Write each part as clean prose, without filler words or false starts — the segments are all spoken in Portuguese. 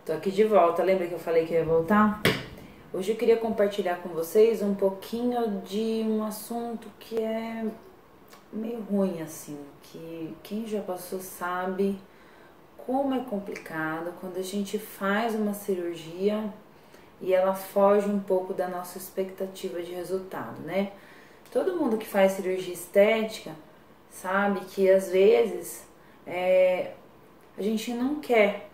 Tô aqui de volta, lembra que eu falei que eu ia voltar? Hoje eu queria compartilhar com vocês um pouquinho de um assunto que é meio ruim, assim, que quem já passou sabe como é complicado quando a gente faz uma cirurgia e ela foge um pouco da nossa expectativa de resultado, né? Todo mundo que faz cirurgia estética sabe que às vezes a gente não quer,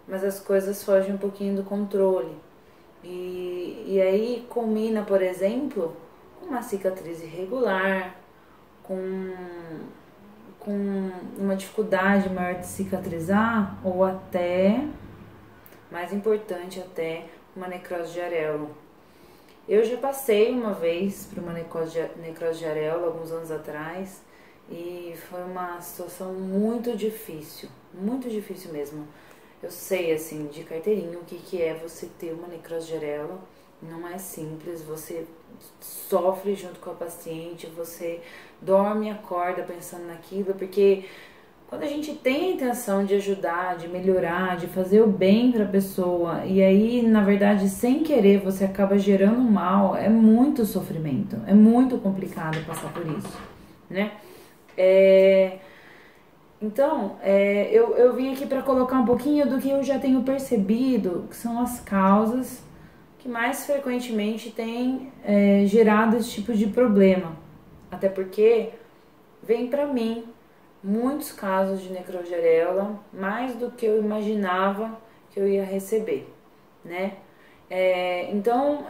mas as coisas fogem um pouquinho do controle. E aí culmina, por exemplo, com uma cicatriz irregular, com uma dificuldade maior de cicatrizar, ou até, mais importante até, uma necrose de areola. Eu já passei uma vez por uma necrose de areola, alguns anos atrás, e foi uma situação muito difícil mesmo. Eu sei, assim, de carteirinha, o que é você ter uma necrose de areola. Não é simples, você sofre junto com a paciente, você dorme e acorda pensando naquilo, porque quando a gente tem a intenção de ajudar, de melhorar, de fazer o bem para a pessoa, e aí, na verdade, sem querer, você acaba gerando um mal, é muito sofrimento, é muito complicado passar por isso, né? Então, eu vim aqui para colocar um pouquinho do que eu já tenho percebido, que são as causas que mais frequentemente têm gerado esse tipo de problema. Até porque vem para mim muitos casos de necrose de areola, mais do que eu imaginava que eu ia receber, né? Então,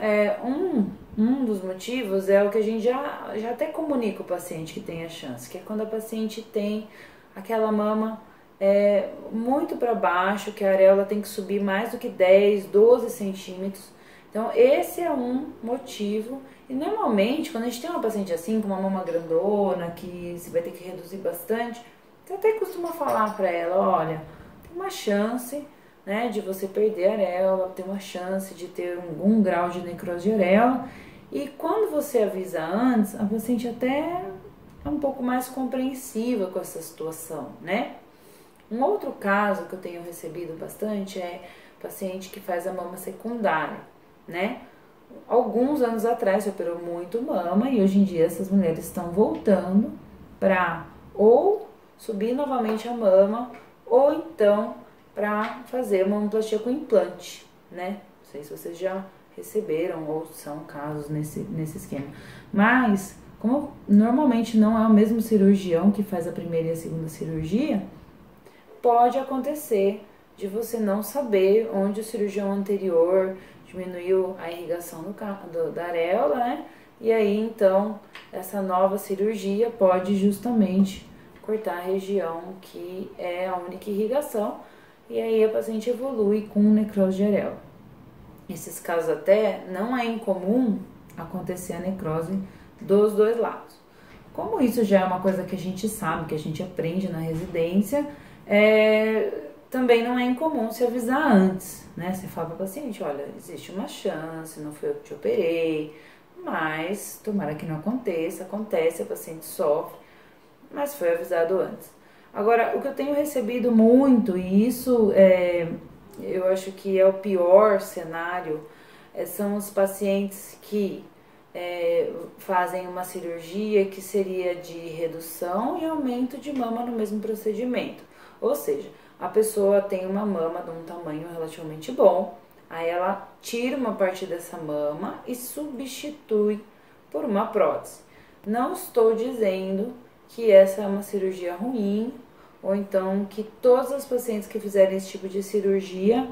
um dos motivos é o que a gente já até comunica o paciente que tem a chance, que é quando a paciente tem aquela mama muito para baixo, que a areola tem que subir mais do que 10, 12 centímetros. Então, esse é um motivo. E normalmente, quando a gente tem uma paciente assim, com uma mama grandona, que você vai ter que reduzir bastante, você até costuma falar para ela, olha, tem uma chance, né, de você perder a areola, tem uma chance de ter algum grau de necrose de areola. E quando você avisa antes, a paciente até é um pouco mais compreensiva com essa situação, né? Um outro caso que eu tenho recebido bastante é paciente que faz a mama secundária, né? Alguns anos atrás se operou muito mama e hoje em dia essas mulheres estão voltando para ou subir novamente a mama ou então para fazer uma mamoplastia com implante, né? Não sei se vocês já receberam ou são casos nesse esquema. Mas, como normalmente não é o mesmo cirurgião que faz a primeira e a segunda cirurgia, pode acontecer de você não saber onde o cirurgião anterior diminuiu a irrigação da areola, né? E aí, então, essa nova cirurgia pode justamente cortar a região que é a única irrigação, e aí a paciente evolui com necrose de areola. Esses casos até não é incomum acontecer a necrose dos dois lados. Como isso já é uma coisa que a gente sabe, que a gente aprende na residência, também não é incomum se avisar antes, né? Você fala para o paciente, olha, existe uma chance, não foi eu que te operei, mas tomara que não aconteça, acontece, a paciente sofre, mas foi avisado antes. Agora, o que eu tenho recebido muito, e isso eu acho que é o pior cenário, são os pacientes que fazem uma cirurgia que seria de redução e aumento de mama no mesmo procedimento. Ou seja, a pessoa tem uma mama de um tamanho relativamente bom, aí ela tira uma parte dessa mama e substitui por uma prótese. Não estou dizendo que essa é uma cirurgia ruim, ou então que todas as pacientes que fizerem esse tipo de cirurgia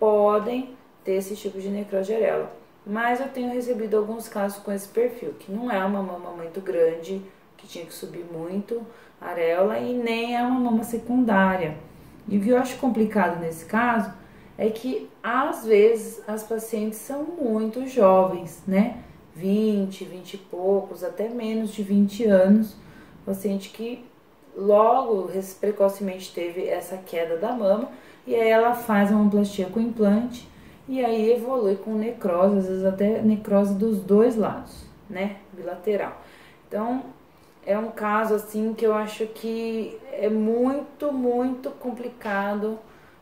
podem ter esse tipo de necrose de areola. Mas eu tenho recebido alguns casos com esse perfil, que não é uma mama muito grande, que tinha que subir muito a areola, e nem é uma mama secundária. E o que eu acho complicado nesse caso é que, às vezes, as pacientes são muito jovens, né? 20, 20 e poucos, até menos de 20 anos. Paciente que logo, precocemente teve essa queda da mama, e aí ela faz uma mamoplastia com implante, e aí evolui com necrose, às vezes até necrose dos dois lados, né? Bilateral. Então, é um caso assim que eu acho que é muito, muito complicado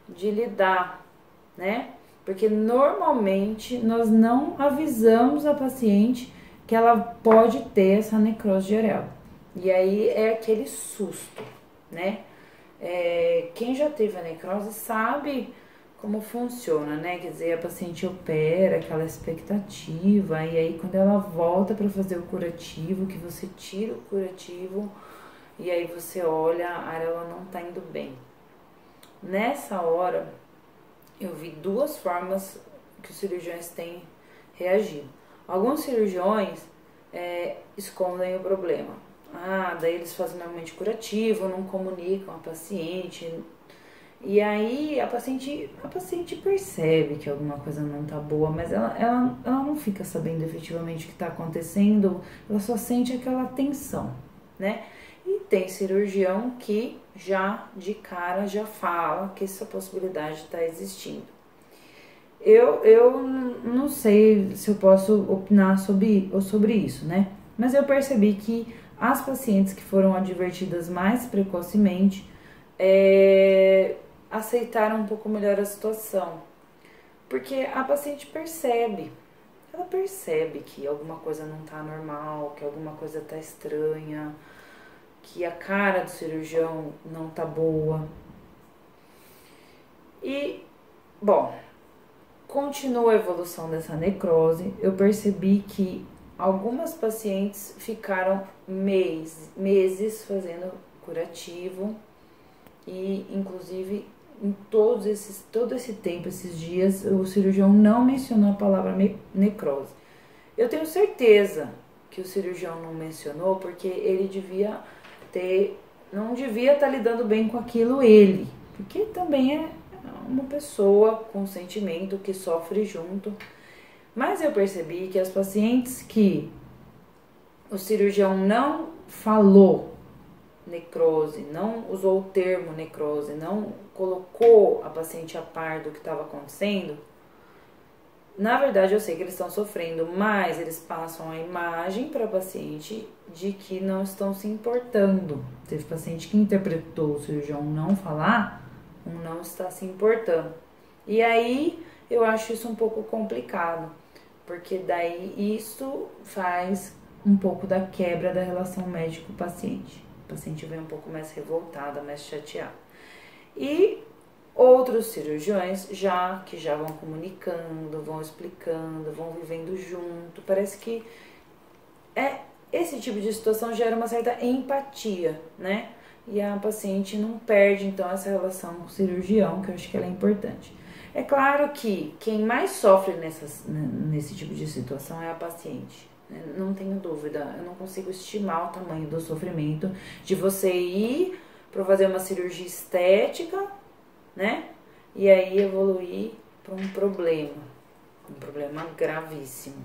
de lidar, né? Porque normalmente nós não avisamos a paciente que ela pode ter essa necrose de areola. E aí é aquele susto, né? Quem já teve a necrose sabe como funciona, né? Quer dizer, a paciente opera, aquela expectativa, e aí quando ela volta para fazer o curativo, que você tira o curativo, e aí você olha, a areola não tá indo bem. Nessa hora, eu vi duas formas que os cirurgiões têm reagido. Alguns cirurgiões escondem o problema. Daí eles fazem normalmente curativo, não comunicam a paciente. E aí a paciente percebe que alguma coisa não tá boa, mas ela não fica sabendo efetivamente o que está acontecendo, ela só sente aquela tensão, né? E tem cirurgião que já de cara já fala que essa possibilidade está existindo. Eu não sei se eu posso opinar sobre isso, né? Mas eu percebi que as pacientes que foram advertidas mais precocemente aceitaram um pouco melhor a situação. Porque a paciente ela percebe que alguma coisa não tá normal, que alguma coisa tá estranha, que a cara do cirurgião não tá boa. E, bom, continua a evolução dessa necrose. Eu percebi que algumas pacientes ficaram meses fazendo curativo e, inclusive, em todo esse tempo, esses dias, o cirurgião não mencionou a palavra necrose. Eu tenho certeza que o cirurgião não mencionou porque ele não devia estar lidando bem com aquilo ele, porque também é uma pessoa com sentimento que sofre junto. Mas eu percebi que as pacientes que o cirurgião não falou necrose, não usou o termo necrose, não colocou a paciente a par do que estava acontecendo, na verdade eu sei que eles estão sofrendo, mas eles passam a imagem para a paciente de que não estão se importando. Teve paciente que interpretou o cirurgião não falar, não está se importando. E aí eu acho isso um pouco complicado, porque daí isso faz um pouco da quebra da relação médico-paciente. O paciente vem um pouco mais revoltada, mais chateada. E outros cirurgiões que já vão comunicando, vão explicando, vão vivendo junto. Parece que esse tipo de situação gera uma certa empatia, né? E a paciente não perde, então, essa relação com o cirurgião, que eu acho que ela é importante. É claro que quem mais sofre nesse tipo de situação é a paciente. Não tenho dúvida, eu não consigo estimar o tamanho do sofrimento de você ir para fazer uma cirurgia estética, né? E aí evoluir para um problema gravíssimo.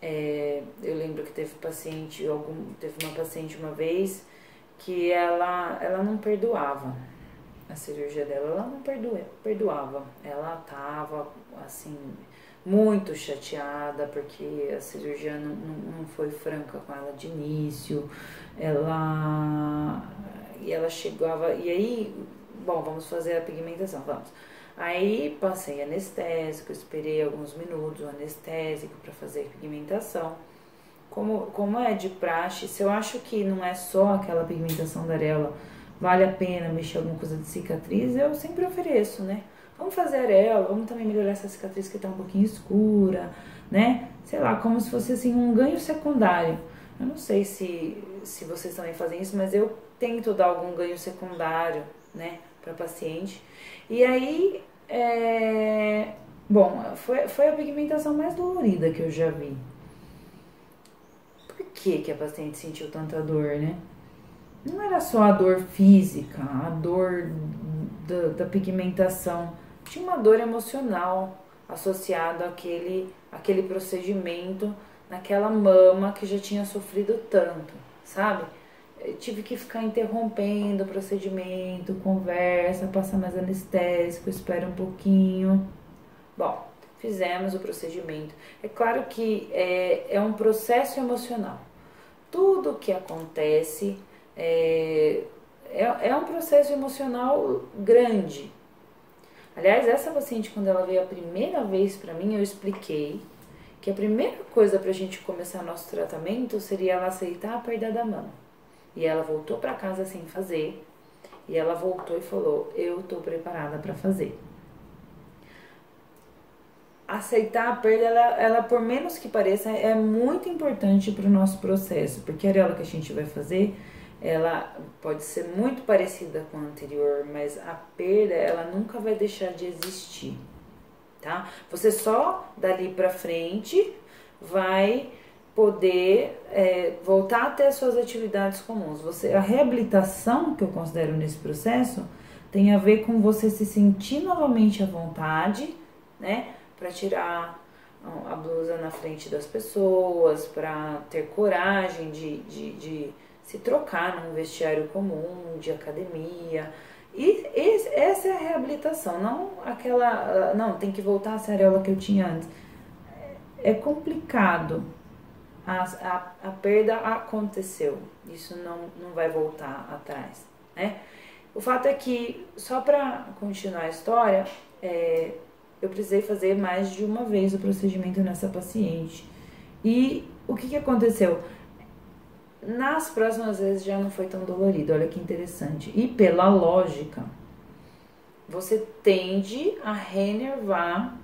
Eu lembro que teve uma paciente uma vez que ela não perdoava a cirurgia dela, ela não perdoava. Ela tava assim muito chateada porque a cirurgia não foi franca com ela de início. Ela chegava, e aí, bom, vamos fazer a pigmentação, vamos. Aí passei anestésico, esperei alguns minutos o anestésico para fazer a pigmentação. Como é de praxe, se eu acho que não é só aquela pigmentação da areola, vale a pena mexer alguma coisa de cicatriz, eu sempre ofereço, né? Vamos fazer areola, vamos também melhorar essa cicatriz que tá um pouquinho escura, né? Sei lá, como se fosse assim um ganho secundário. Eu não sei se vocês também fazem isso, mas eu tento dar algum ganho secundário, né, para paciente. E aí, bom, foi a pigmentação mais dolorida que eu já vi. Por que a paciente sentiu tanta dor, né? Não era só a dor física, a dor da pigmentação. Tinha uma dor emocional associada àquele procedimento, naquela mama que já tinha sofrido tanto, sabe? Eu tive que ficar interrompendo o procedimento, conversa, passa mais anestésico, espera um pouquinho. Bom, fizemos o procedimento. É claro que é um processo emocional. Tudo que acontece é um processo emocional grande. Aliás, essa paciente, quando ela veio a primeira vez pra mim, eu expliquei que a primeira coisa pra gente começar nosso tratamento seria ela aceitar a perda da mama. E ela voltou pra casa sem fazer, e ela voltou e falou, eu tô preparada pra fazer. Aceitar a perda, ela, por menos que pareça, é muito importante para o nosso processo, porque a areola que a gente vai fazer, ela pode ser muito parecida com a anterior, mas a perda, ela nunca vai deixar de existir, tá? Você só dali para frente vai poder voltar a ter as suas atividades comuns. A reabilitação que eu considero nesse processo tem a ver com você se sentir novamente à vontade, né? Para tirar a blusa na frente das pessoas, para ter coragem de se trocar num vestiário comum, de academia. E essa é a reabilitação, não aquela, não, tem que voltar a ser a areola que eu tinha antes. É complicado, a perda aconteceu, isso não vai voltar atrás, né? O fato é que, só para continuar a história, eu precisei fazer mais de uma vez o procedimento nessa paciente. E o que aconteceu? Nas próximas vezes já não foi tão dolorido, olha que interessante. E pela lógica, você tende a renervar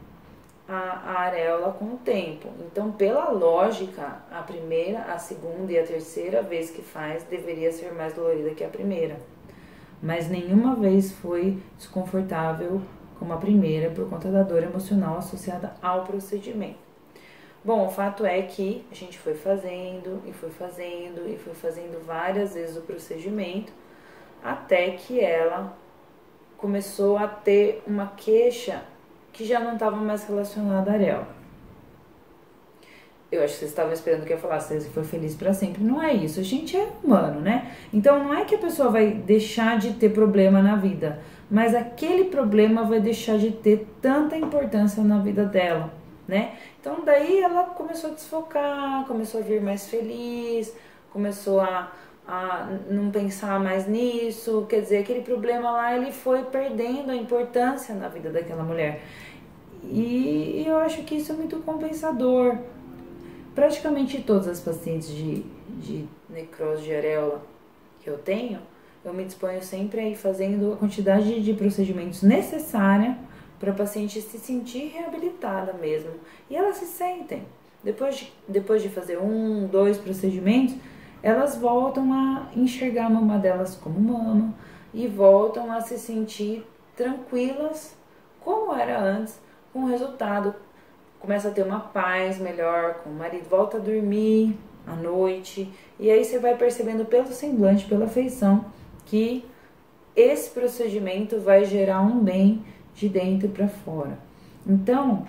a areola com o tempo. Então, pela lógica, a primeira, a segunda e a terceira vez que faz deveria ser mais dolorida que a primeira. Mas nenhuma vez foi desconfortável como a primeira, por conta da dor emocional associada ao procedimento. Bom, o fato é que a gente foi fazendo várias vezes o procedimento, até que ela começou a ter uma queixa que já não estava mais relacionada à areola. Eu acho que vocês estavam esperando que eu falasse, você foi feliz pra sempre. Não é isso, a gente é humano, né? Então não é que a pessoa vai deixar de ter problema na vida, mas aquele problema vai deixar de ter tanta importância na vida dela, né? Então daí ela começou a desfocar, começou a vir mais feliz, começou a não pensar mais nisso. Quer dizer, aquele problema lá, ele foi perdendo a importância na vida daquela mulher. E eu acho que isso é muito compensador. Praticamente todas as pacientes de necrose de areola que eu tenho, eu me disponho sempre a ir fazendo a quantidade de procedimentos necessária para a paciente se sentir reabilitada mesmo. E elas se sentem. Depois de fazer 1, 2 procedimentos, elas voltam a enxergar a mama delas como mama e voltam a se sentir tranquilas como era antes, com o resultado. Começa a ter uma paz melhor com o marido, volta a dormir à noite. E aí você vai percebendo pelo semblante, pela feição, que esse procedimento vai gerar um bem de dentro para fora. Então,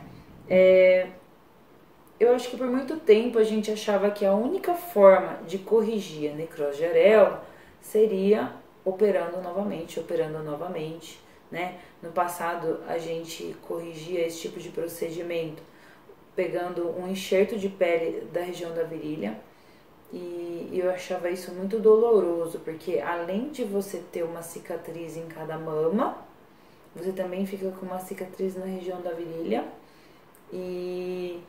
eu acho que por muito tempo a gente achava que a única forma de corrigir a necrose de areola seria operando novamente, né? No passado a gente corrigia esse tipo de procedimento pegando um enxerto de pele da região da virilha, e eu achava isso muito doloroso, porque além de você ter uma cicatriz em cada mama, você também fica com uma cicatriz na região da virilha, e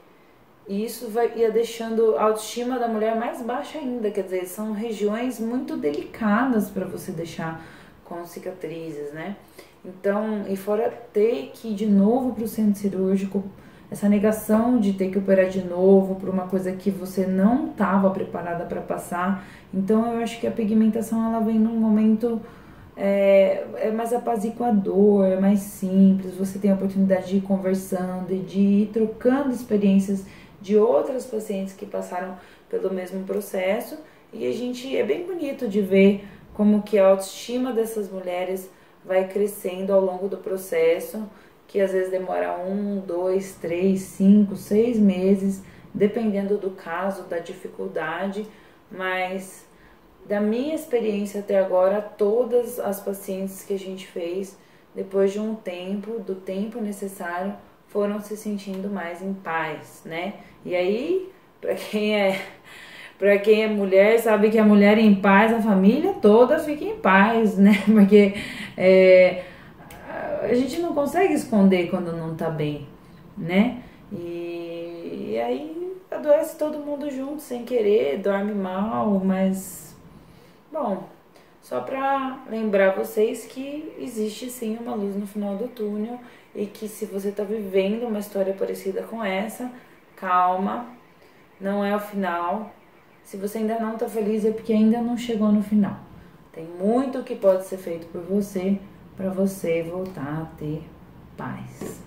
isso ia deixando a autoestima da mulher mais baixa ainda. Quer dizer, são regiões muito delicadas para você deixar com cicatrizes, né? Então, e fora ter que ir de novo para o centro cirúrgico, essa negação de ter que operar de novo por uma coisa que você não estava preparada para passar. Então eu acho que a pigmentação, ela vem num momento mais apaziguador, é mais simples, você tem a oportunidade de ir conversando e de ir trocando experiências de outras pacientes que passaram pelo mesmo processo, e a gente, é bem bonito de ver como que a autoestima dessas mulheres vai crescendo ao longo do processo, que às vezes demora 1, 2, 3, 5, 6 meses, dependendo do caso, da dificuldade, mas da minha experiência até agora, todas as pacientes que a gente fez, depois de um tempo, do tempo necessário, foram se sentindo mais em paz, né? E aí, para quem é mulher, sabe que a mulher em paz, a família toda fica em paz, né? Porque a gente não consegue esconder quando não tá bem, né? E aí adoece todo mundo junto, sem querer, dorme mal, mas... Bom, só pra lembrar vocês que existe sim uma luz no final do túnel e que se você tá vivendo uma história parecida com essa, calma, não é o final. Se você ainda não tá feliz é porque ainda não chegou no final. Tem muito que pode ser feito por você para você voltar a ter paz.